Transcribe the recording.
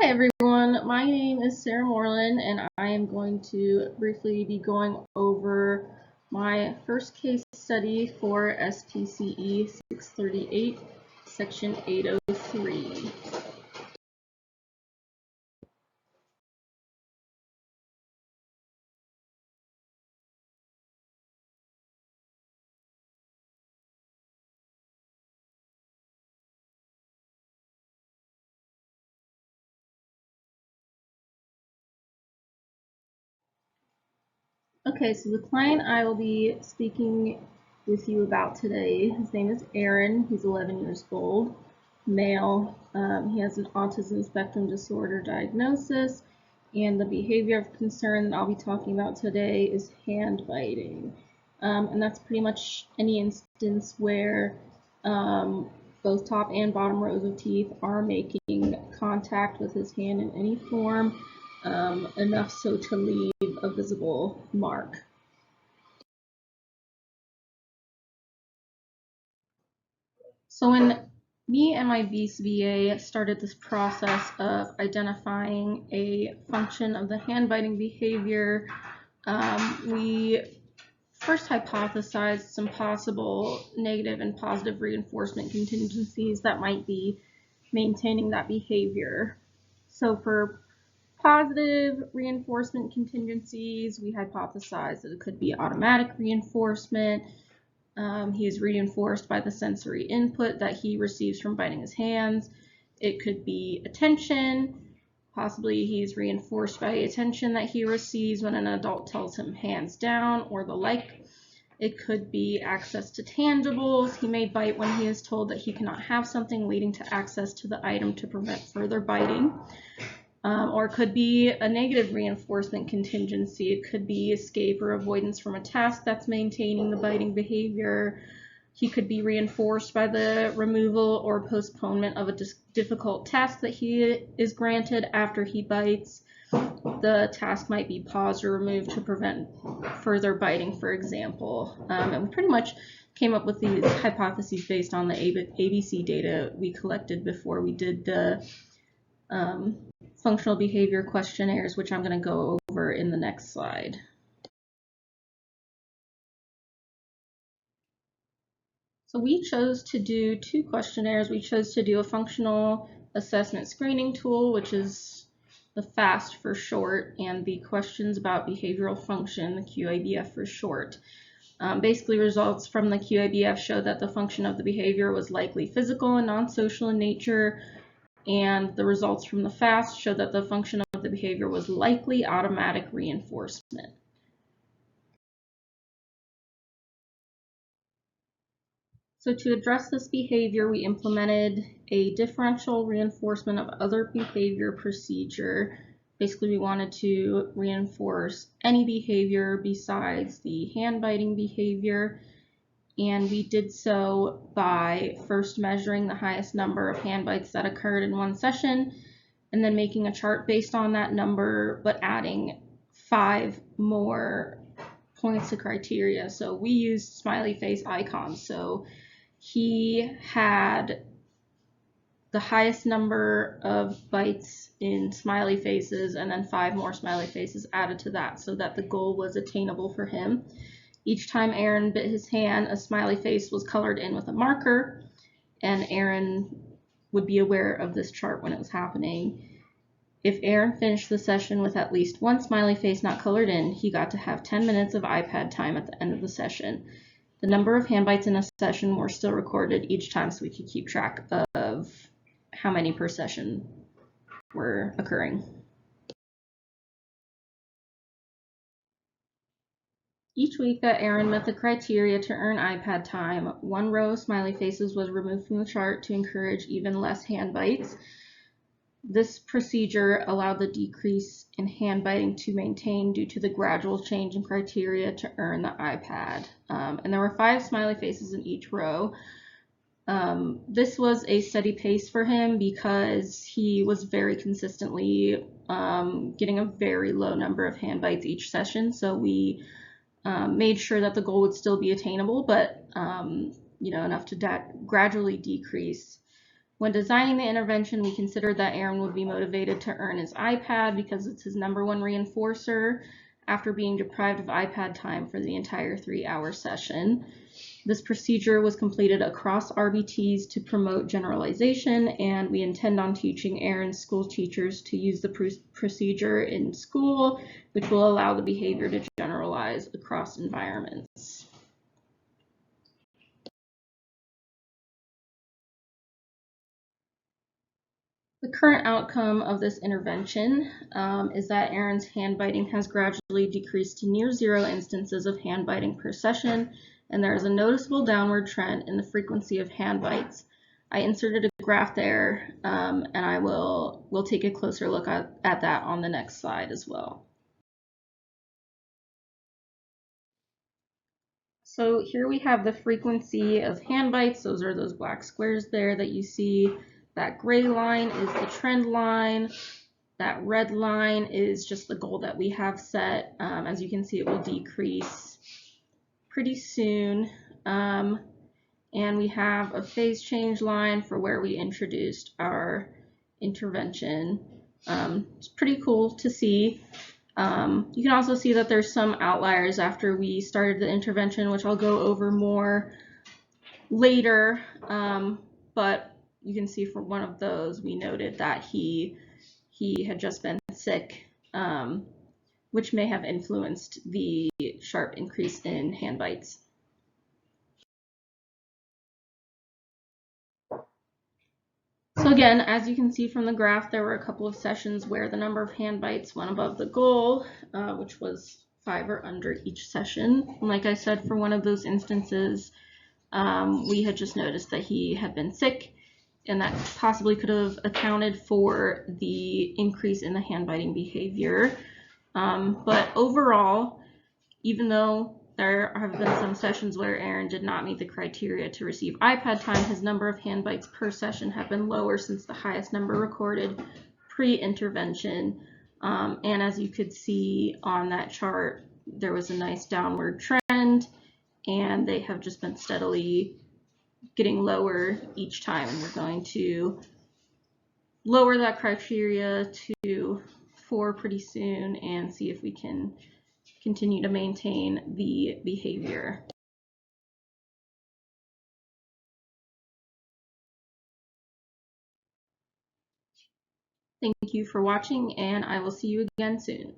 Hi everyone, my name is Sarah Moreland and I am going to briefly be going over my first case study for SPCE 638, section 803. Okay, so the client I will be speaking with you about today, his name is Aaron. He's 11 years old, male. He has an autism spectrum disorder diagnosis, and the behavior of concern that I'll be talking about today is hand biting. And that's pretty much any instance where both top and bottom rows of teeth are making contact with his hand in any form, enough so to leave a visible mark. So when me and my BCBA started this process of identifying a function of the hand biting behavior, we first hypothesized some possible negative and positive reinforcement contingencies that might be maintaining that behavior. So for positive reinforcement contingencies, we hypothesized that it could be automatic reinforcement. He is reinforced by the sensory input that he receives from biting his hands. It could be attention. Possibly he's reinforced by attention that he receives when an adult tells him hands down or the like. It could be access to tangibles. He may bite when he is told that he cannot have something, leading to access to the item to prevent further biting. Or it could be a negative reinforcement contingency. It could be escape or avoidance from a task that's maintaining the biting behavior. He could be reinforced by the removal or postponement of a difficult task that he is granted after he bites. The task might be paused or removed to prevent further biting, for example. And we pretty much came up with these hypotheses based on the ABC data we collected before we did the functional behavior questionnaires, which I'm going to go over in the next slide. So we chose to do two questionnaires. We chose to do a functional assessment screening tool, which is the FAST for short, and the questions about behavioral function, the QABF for short. Basically, results from the QABF showed that the function of the behavior was likely physical and non-social in nature, and the results from the FAST showed that the function of the behavior was likely automatic reinforcement. So to address this behavior, we implemented a differential reinforcement of other behavior procedure. Basically, we wanted to reinforce any behavior besides the hand biting behavior, and we did so by first measuring the highest number of hand bites that occurred in one session, and then making a chart based on that number, but adding 5 more points to criteria. So we used smiley face icons. So he had the highest number of bites in smiley faces and then 5 more smiley faces added to that so that the goal was attainable for him. Each time Aaron bit his hand, a smiley face was colored in with a marker, and Aaron would be aware of this chart when it was happening. If Aaron finished the session with at least one smiley face not colored in, he got to have 10 minutes of iPad time at the end of the session. The number of hand bites in a session were still recorded each time so we could keep track of how many per session were occurring. Each week that Aaron met the criteria to earn iPad time, 1 row of smiley faces was removed from the chart to encourage even less hand bites. This procedure allowed the decrease in hand biting to maintain due to the gradual change in criteria to earn the iPad. And there were 5 smiley faces in each row. This was a steady pace for him because he was very consistently getting a very low number of hand bites each session. So we made sure that the goal would still be attainable, but enough to gradually decrease When designing the intervention, we considered that Aaron would be motivated to earn his iPad because it's his #1 reinforcer after being deprived of iPad time for the entire 3-hour session. This procedure was completed across RBTs to promote generalization, and we intend on teaching Aaron's school teachers to use the procedure in school, which will allow the behavior to generalize across environments. The current outcome of this intervention is that Aaron's hand biting has gradually decreased to near 0 instances of hand biting per session, and there is a noticeable downward trend in the frequency of hand bites. I inserted a graph there, and we'll take a closer look at that on the next slide as well. So here we have the frequency of hand bites. Those are those black squares there that you see. That gray line is the trend line. That red line is just the goal that we have set. As you can see, it will decrease pretty soon. And we have a phase change line for where we introduced our intervention. It's pretty cool to see. You can also see that there's some outliers after we started the intervention, which I'll go over more later. But you can see for one of those, we noted that he had just been sick, which may have influenced the sharp increase in hand bites. So again, as you can see from the graph, there were a couple of sessions where the number of hand bites went above the goal, which was 5 or under each session. And like I said, for one of those instances, we had just noticed that he had been sick, and that possibly could have accounted for the increase in the hand biting behavior. But overall, even though there have been some sessions where Aaron did not meet the criteria to receive iPad time, his number of hand bites per session have been lower since the highest number recorded pre-intervention. And as you could see on that chart, there was a nice downward trend, and they have just been steadily getting lower each time. And we're going to lower that criteria to 4 pretty soon and see if we can continue to maintain the behavior. Thank you for watching, and I will see you again soon.